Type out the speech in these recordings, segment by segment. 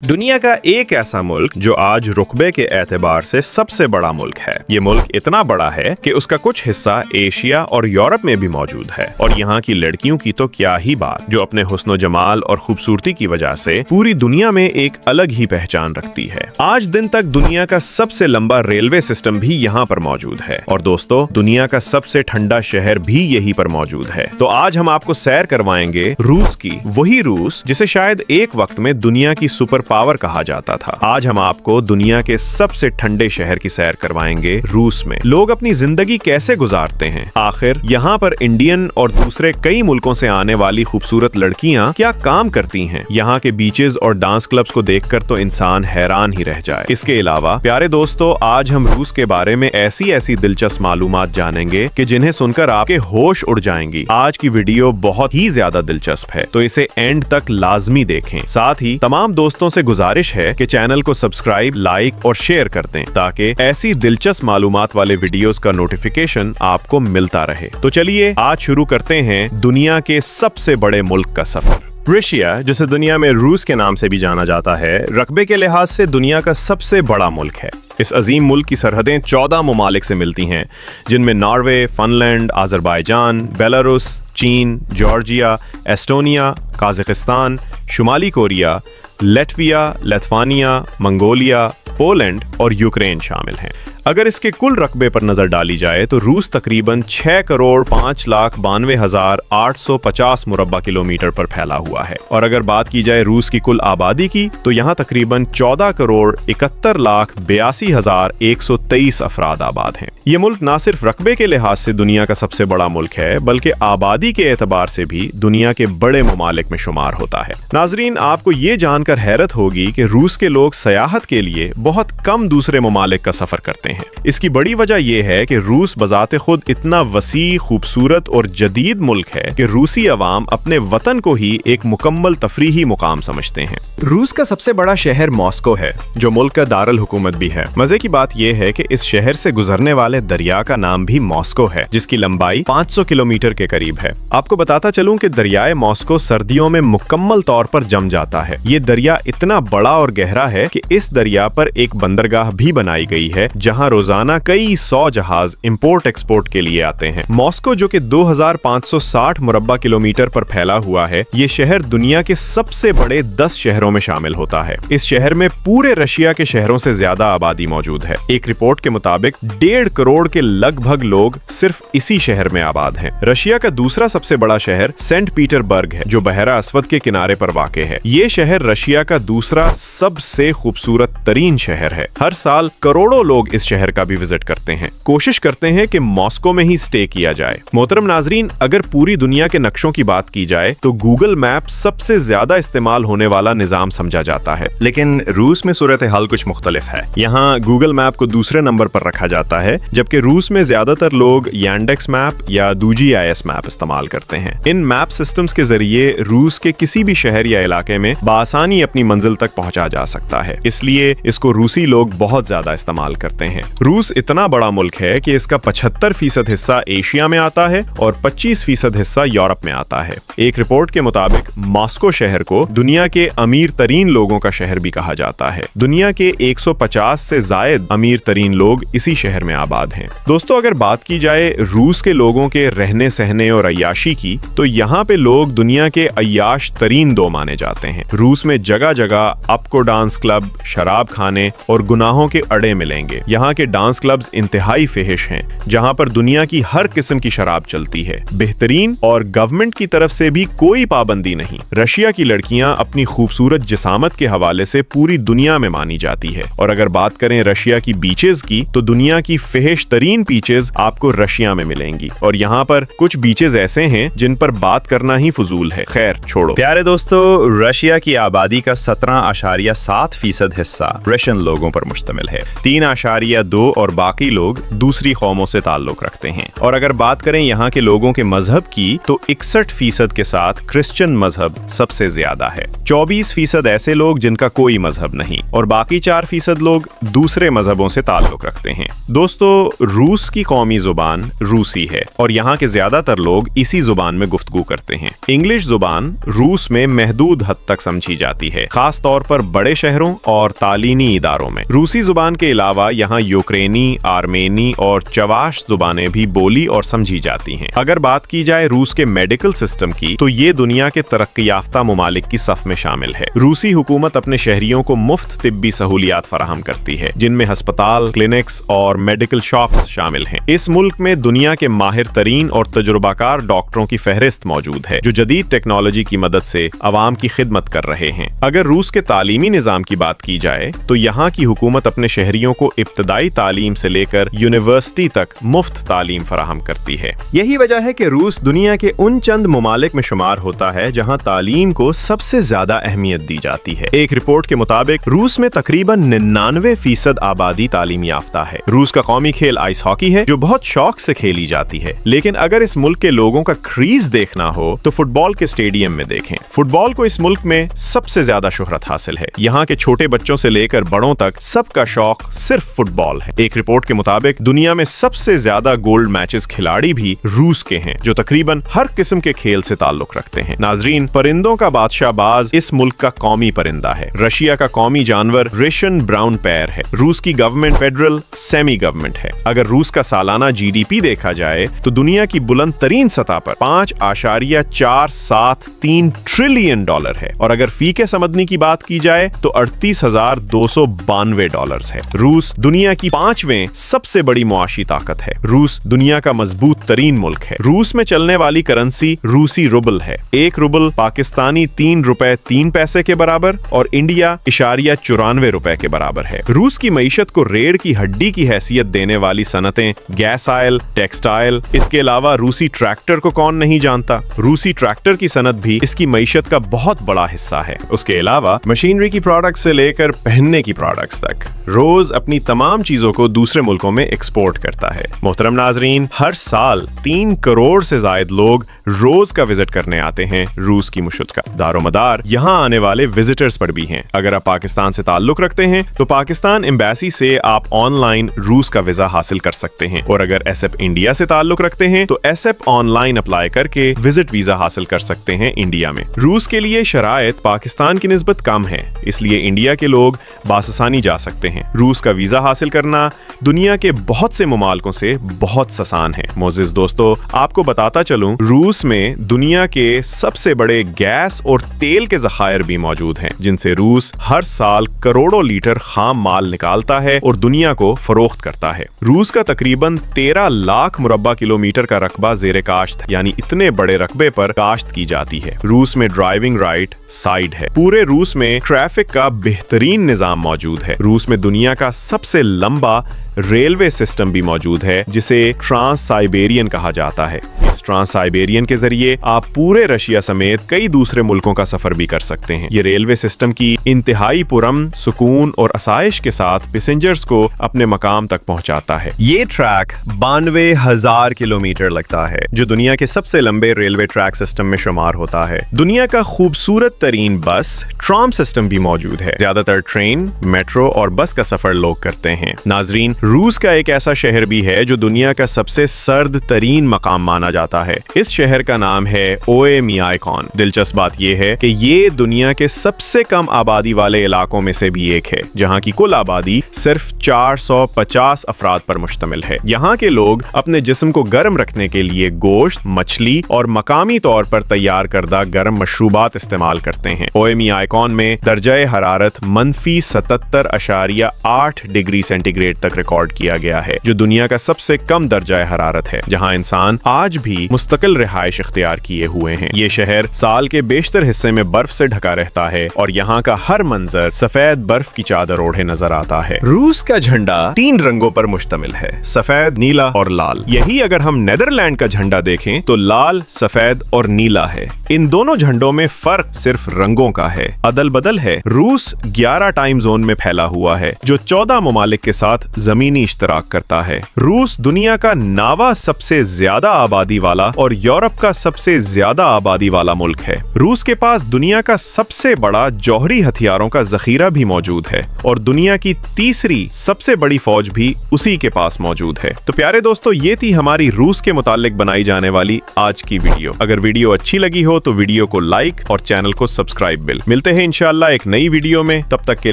दुनिया का एक ऐसा मुल्क जो आज रुकबे के एतबार से सबसे बड़ा मुल्क है। ये मुल्क इतना बड़ा है कि उसका कुछ हिस्सा एशिया और यूरोप में भी मौजूद है और यहाँ की लड़कियों की तो क्या ही बात, जो अपने हुस्न जमाल और खूबसूरती की वजह से पूरी दुनिया में एक अलग ही पहचान रखती है। आज दिन तक दुनिया का सबसे लंबा रेलवे सिस्टम भी यहाँ पर मौजूद है और दोस्तों, दुनिया का सबसे ठंडा शहर भी यहीं पर मौजूद है। तो आज हम आपको सैर करवाएंगे रूस की, वही रूस जिसे शायद एक वक्त में दुनिया की सुपर पावर कहा जाता था। आज हम आपको दुनिया के सबसे ठंडे शहर की सैर करवाएंगे रूस में। लोग अपनी जिंदगी कैसे गुजारते हैं, आखिर यहाँ पर इंडियन और दूसरे कई मुल्कों से आने वाली खूबसूरत लड़कियां क्या काम करती हैं। यहाँ के बीचेस और डांस क्लब्स को देखकर तो इंसान हैरान ही रह जाए। इसके अलावा प्यारे दोस्तों, आज हम रूस के बारे में ऐसी ऐसी दिलचस्प मालूमात जानेंगे कि जिन्हें सुनकर आपके होश उड़ जाएंगी। आज की वीडियो बहुत ही ज्यादा दिलचस्प है, तो इसे एंड तक लाजमी देखें। साथ ही तमाम दोस्तों से गुजारिश है कि चैनल को सब्सक्राइब, लाइक और शेयर कर दें ताकि ऐसी दिलचस्प मालूमात वाले वीडियोस का नोटिफिकेशन आपको मिलता रहे। तो चलिए आज शुरू करते हैं दुनिया के सबसे बड़े मुल्क का सफर। रशिया, जिसे दुनिया में रूस के नाम से भी जाना जाता है, रकबे के लिहाज से दुनिया का सबसे बड़ा मुल्क है। इस अजीम मुल्क की सरहदें 14 ममालिक से मिलती हैं, जिनमें नॉर्वे, फिनलैंड, अजरबैजान, बेलारूस, चीन, जॉर्जिया, एस्टोनिया, काज़ाकिस्तान, शुमाली Korea, Latvia, Lithuania, Mongolia, Poland और यूक्रेन शामिल हैं। अगर इसके कुल रकबे पर नजर डाली जाए तो रूस तकरीबन 6,05,92,850 मुरब्बा किलोमीटर पर फैला हुआ है और अगर बात की जाए रूस की कुल आबादी की तो यहाँ तकरीबन 14,71,82,123 अफराद आबाद हैं। ये मुल्क ना सिर्फ रकबे के लिहाज से दुनिया का सबसे बड़ा मुल्क है, बल्कि आबादी के एतबार से भी दुनिया के बड़े ममालिक में शुमार होता है। नाजरीन, आपको ये जानकर हैरत होगी कि रूस के लोग सयाहत के लिए बहुत कम दूसरे ममालिक का सफर करते हैं। इसकी बड़ी वजह यह है कि रूस बजाते खुद इतना वसी, खूबसूरत और जदीद मुल्क है कि रूसी अवाम अपने वतन को ही एक मुकम्मल तफरीही मुकाम समझते हैं। रूस का सबसे बड़ा शहर मॉस्को है, जो मुल्क का दारुल हुकूमत भी है। मजे की बात यह है कि इस शहर से गुजरने वाले दरिया का नाम भी मॉस्को है, जिसकी लंबाई 500 किलोमीटर के करीब है। आपको बताता चलूं कि दरियाए मॉस्को सर्दियों में मुकम्मल तौर पर जम जाता है। ये दरिया इतना बड़ा और गहरा है कि इस दरिया पर एक बंदरगाह भी बनाई गई है, जहां रोजाना कई 100 जहाज इंपोर्ट एक्सपोर्ट के लिए आते हैं। मॉस्को, जो कि 2560 मुरब्बा किलोमीटर पर फैला हुआ है, ये शहर दुनिया के सबसे बड़े 10 शहरों में शामिल होता है। इस शहर में पूरे रशिया के शहरों से ज्यादा आबादी मौजूद है। एक रिपोर्ट के मुताबिक 1.5 करोड़ के लगभग लोग सिर्फ इसी शहर में आबाद हैं। रशिया का दूसरा सबसे बड़ा शहर सेंट पीटरबर्ग है, जो बहरा अस्वद के किनारे पर वाक़ है। ये शहर रशिया का दूसरा सबसे खूबसूरत तरीन शहर है। हर साल करोड़ों लोग इस शहर का भी विजिट करते हैं। कोशिश करते हैं कि मॉस्को में ही स्टे किया जाए। मोहतरम नाजरीन, अगर पूरी दुनिया के नक्शों की बात की जाए तो गूगल मैप सबसे ज्यादा इस्तेमाल होने वाला निजाम समझा जाता है, लेकिन रूस में सूरत हाल कुछ मुख्तलिफ है। यहाँ गूगल मैप को दूसरे नंबर पर रखा जाता है, जबकि रूस में ज्यादातर लोग यांडेक्स मैप या GIS मैप इस्तेमाल करते हैं। इन मैप सिस्टम्स के जरिए रूस के किसी भी शहर या इलाके में बआसानी अपनी मंजिल तक पहुंचा जा सकता है, इसलिए इसको रूसी लोग बहुत ज्यादा इस्तेमाल करते हैं। रूस इतना बड़ा मुल्क है कि इसका 75% हिस्सा एशिया में आता है और 25% हिस्सा यूरोप में आता है। एक रिपोर्ट के मुताबिक मॉस्को शहर को दुनिया के अमीर तरीन लोगों का शहर भी कहा जाता है। दुनिया के 150 से जायद अमीर तरीन लोग इसी शहर में आबाद हैं। दोस्तों, अगर बात की जाए रूस के लोगों के रहने सहने और अय्याशी की, तो यहाँ पे लोग दुनिया के अय्याश तरीन दो माने जाते हैं। रूस में जगह जगह आपको डांस क्लब, शराब खाने और गुनाहों के अड्डे मिलेंगे। यहाँ के डांस क्लब्स इंतहाई फेहिश हैं, जहां पर दुनिया की हर किस्म की शराब चलती है। बेहतरीन और गवर्नमेंट की तरफ से भी कोई पाबंदी नहीं। रशिया की लड़कियां अपनी खूबसूरत जिसामत के हवाले से पूरी दुनिया में मानी जाती है और अगर बात करें रशिया की बीचेस की, तो दुनिया की फेहिश तरीन बीचेस आपको रशिया में मिलेंगी और यहाँ पर कुछ बीचेस ऐसे हैं जिन पर बात करना ही फजूल है। खैर छोड़ो। प्यारे दोस्तों, रशिया की आबादी का 17.7% हिस्सा रशियन लोगों पर मुश्तमिल है। 3.7 आशारिया 2 और बाकी लोग दूसरी कौमों से ताल्लुक रखते हैं। और अगर बात करें यहाँ के लोगों के मजहब की तो 61% के साथ क्रिश्चियन मजहब सबसे ज्यादा है। 24% ऐसे लोग जिनका कोई मजहब नहीं और बाकी 4% लोग दूसरे मजहबों से ताल्लुक रखते हैं। दोस्तों, रूस की कौमी जुबान रूसी है और यहाँ के ज्यादातर लोग इसी जुबान में गुफ्तगू करते हैं। इंग्लिश जुबान रूस में महदूद हद तक समझी जाती है, खास तौर पर बड़े शहरों और तालीमी इदारों में। रूसी जुबान के अलावा यहाँ यूक्रेनी, आर्मेनी और चवाश जुबानें भी बोली और समझी जाती हैं। अगर बात की जाए रूस के मेडिकल सिस्टम की तो ये दुनिया के तरक्की याफ्ता मुमालिक की सफ में शामिल है। रूसी हुकूमत अपने शहरियों को मुफ्त तिब्बी सहूलियात फराहम करती है, जिनमें अस्पताल, क्लिनिक्स और मेडिकल शॉप्स शामिल हैं। इस मुल्क में दुनिया के माहिर तरीन और तजुर्बाकार डॉक्टरों की फहरिस्त मौजूद है, जो जदीद टेक्नोलॉजी की मदद से अवाम की खिदमत कर रहे हैं। अगर रूस के तालीमी निजाम की बात की जाए तो यहाँ की हुकूमत अपने शहरियों को इब्तदाई तालीम से लेकर यूनिवर्सिटी तक मुफ्त तालीम फराहम करती है। यही वजह है कि रूस दुनिया के उन चंद मुमालिक में शुमार होता है जहाँ तालीम को सबसे ज्यादा अहमियत दी जाती है। एक रिपोर्ट के मुताबिक रूस में तकरीबन 99% आबादी तालीम याफ्ता है। रूस का कौमी खेल आइस हॉकी है, जो बहुत शौक से खेली जाती है। लेकिन अगर इस मुल्क के लोगों का क्रीज देखना हो तो फुटबॉल के स्टेडियम में देखें। फुटबॉल को इस मुल्क में सबसे ज्यादा शोहरत हासिल है। यहाँ के छोटे बच्चों से लेकर बड़ों तक सबका शौक सिर्फ फुटबॉल है। एक रिपोर्ट के मुताबिक दुनिया में सबसे ज्यादा गोल्ड मैचेस खिलाड़ी भी रूस के हैं, जो तकरीबन हर किस्म के खेल से ताल्लुक रखते हैं। नाजरीन, परिंदों का बादशाह बाज इस मुल्क का कौमी परिंदा है। रशिया का कौमी जानवर रेशन ब्राउन पैर है। रूस की गवर्नमेंट फेडरल सेमी गवर्नमेंट है। अगर रूस का सालाना GDP देखा जाए तो दुनिया की बुलंद तरीन सतह पर $5.473 ट्रिलियन है और अगर फी के समझने की बात की जाए तो $38,292 है। रूस दुनिया की 5वें सबसे बड़ी मुआशी ताकत है। रूस दुनिया का मजबूत तरीन मुल्क है। रूस में चलने वाली करेंसी रूसी रुबल है। 1 रुबल पाकिस्तानी 3 रुपए 3 पैसे के बराबर और इंडिया $94 के बराबर है। रूस की मईशत को रेड़ की हड्डी की हैसियत देने वाली सनतें गैस ऑयल, टेक्सटाइल, इसके अलावा रूसी ट्रैक्टर को कौन नहीं जानता। रूसी ट्रैक्टर की सनत भी इसकी मईशत का बहुत बड़ा हिस्सा है। उसके अलावा मशीनरी की प्रोडक्ट्स से लेकर पहनने की प्रोडक्ट्स तक रोज अपनी तमाम चीजों को दूसरे मुल्कों में एक्सपोर्ट करता है। मोहतरम नाजरीन, हर साल 3 करोड़ से ज्यादा लोग रोज का विजिट करने आते हैं रूस की मुशत का। दारोमदार यहाँ आने वाले विजिटर्स पर भी हैं। अगर आप पाकिस्तान से ताल्लुक रखते हैं तो पाकिस्तान एम्बेसी से आप ऑनलाइन रूस का वीजा हासिल कर सकते हैं और अगर एसएफ इंडिया से ताल्लुक रखते हैं तो एसएफ ऑनलाइन अप्लाई करके विजिट वीजा हासिल कर सकते हैं इंडिया में। रूस के लिए शराइत पाकिस्तान की निस्बत कम है, इसलिए इंडिया के लोग बासानी जा सकते हैं। रूस का वीजा हासिल करना दुनिया के बहुत से मुमालिकों से बहुत आसान है। मोअज़्ज़िज़ दोस्तों, आपको बताता चलूं, रूस में दुनिया के सबसे बड़े गैस और तेल के ज़खायर भी मौजूद हैं, जिनसे रूस हर साल करोड़ों लीटर खाम माल निकालता है और दुनिया को फरोख्त करता है। रूस का तकरीबन 13 लाख मुरब्बा किलोमीटर का रकबा ज़ेरे काश्त, यानी इतने बड़े रकबे पर काश्त की जाती है। रूस में ड्राइविंग राइट साइड है। पूरे रूस में ट्रैफिक का बेहतरीन निजाम मौजूद है। रूस में दुनिया का सबसे लंबा रेलवे सिस्टम भी मौजूद है, जिसे ट्रांस साइबेरियन कहा जाता है। इस ट्रांस साइबेरियन के जरिए आप पूरे रशिया समेत कई दूसरे मुल्कों का सफर भी कर सकते हैं। ये रेलवे सिस्टम की इंतहाई पुरअमन, सुकून और आसाइश के साथ पैसेंजर्स को अपने मकाम तक पहुंचाता है। ये ट्रैक 92,000 किलोमीटर लगता है, जो दुनिया के सबसे लंबे रेलवे ट्रैक सिस्टम में शुमार होता है। दुनिया का खूबसूरत तरीन बस ट्राम सिस्टम भी मौजूद है। ज्यादातर ट्रेन, मेट्रो और बस का सफर लोग करते हैं। नाजरीन, रूस का एक ऐसा शहर भी है जो दुनिया का सबसे सर्द तरीन मकाम माना जाता है। इस शहर का नाम है ओएमियाकॉन। दिलचस्प बात यह है कि ये दुनिया के सबसे कम आबादी वाले इलाकों में से भी एक है, जहाँ की कुल आबादी सिर्फ 450 अफराद पर मुश्तमिल है। यहाँ के लोग अपने जिस्म को गर्म रखने के लिए गोश्त, मछली और मकामी तौर पर तैयार करदा गर्म मशरूबात इस्तेमाल करते हैं। ओएमियाकॉन में दर्जाए हरारत -77.8 डिग्री सेंटीग्रेड तक रिकॉर्ड किया गया है, जो दुनिया का सबसे कम दर्जा हरारत है, जहां इंसान आज भी मुस्तकिल रिहाइश इख्तियार किए हुए हैं। ये शहर साल के बेशतर हिस्से में बर्फ से ढका रहता है और यहाँ का हर मंजर सफेद बर्फ की चादर ओढ़े नजर आता है। रूस का झंडा 3 रंगों पर मुश्तमिल है, सफेद, नीला और लाल। यही अगर हम नेदरलैंड का झंडा देखें तो लाल, सफेद और नीला है। इन दोनों झंडों में फर्क सिर्फ रंगों का है, अदल बदल है। रूस 11 टाइम जोन में फैला हुआ है, जो 14 मुमालिक के साथ जमीनी इश्तराक करता है। रूस दुनिया का 9वां सबसे ज्यादा आबादी वाला और यूरोप का सबसे ज्यादा आबादी वाला मुल्क है। रूस के पास दुनिया का सबसे बड़ा जौहरी हथियारों का जखीरा भी मौजूद है और दुनिया की तीसरी सबसे बड़ी फौज भी उसी के पास मौजूद है। तो प्यारे दोस्तों, ये थी हमारी रूस के मुतालिक बनाई जाने वाली आज की वीडियो। अगर वीडियो अच्छी लगी हो तो वीडियो को लाइक और चैनल को सब्सक्राइब। मिलते हैं इंशाअल्लाह एक नई वीडियो में। तब तक के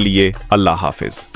लिए अल्लाह हाफिज।